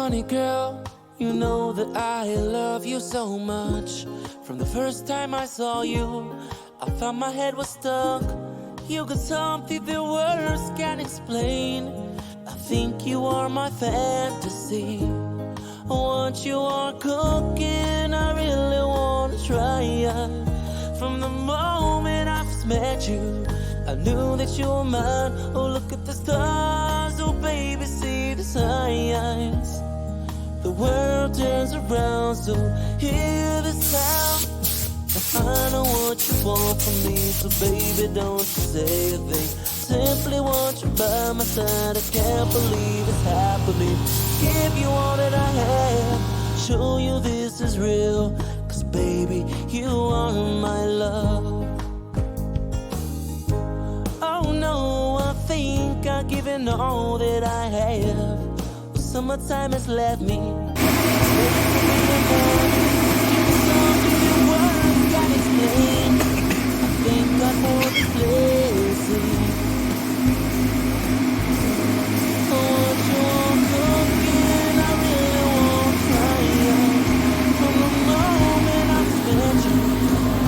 honey girl, you know that I love you so much. From the first time I saw you, I thought my head was stuck. You got something that words can't explain. I think you are my fantasy. What you are cooking, I really wanna try. From the moment I first met you, I knew that you were mine. Oh, look at the stars, oh baby, see the signs. The world turns around, so hear the sound. I know what you want from me, so baby, don't you say a thing. Simply want you by my side, I can't believe it's happening. Give you all that I have, show you this is real. Cause baby, you are my love. Oh no, I think I've given all that I have. But summertime has left me. Can't explain. I think I know the places. What you're cooking, I really won't try. From the moment I met you,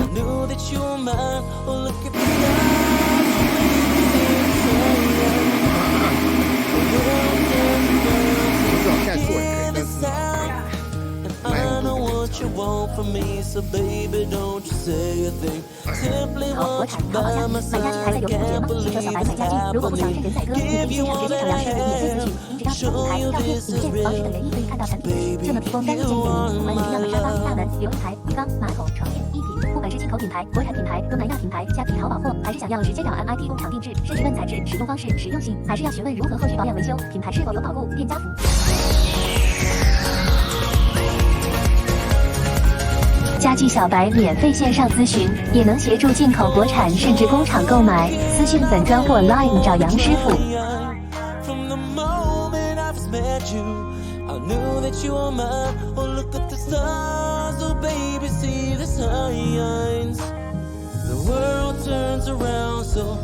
I knew that you were mine. Oh, look at the stars, the world turns around. Hear the sound. I know what you want from me, so baby, don't you say a thing. Simply want you by my side, I can't believe it's happening. Give you all that I have, show you this is real. Baby, you are my love. 不管是进口品牌、国产品牌、东南亚品牌加淘宝货，还是想要直接找 MIP 工厂定制，是询问材质、使用方式、实用性，还是要询问如何后续保养维修，品牌是否有保固、店家服。家具小白免费线上咨询，也能协助进口国产甚至工厂购买。私讯粉专或 Line 找杨师傅。I knew that you were mine. Oh, look at the stars, oh baby, see the signs. The world turns around, so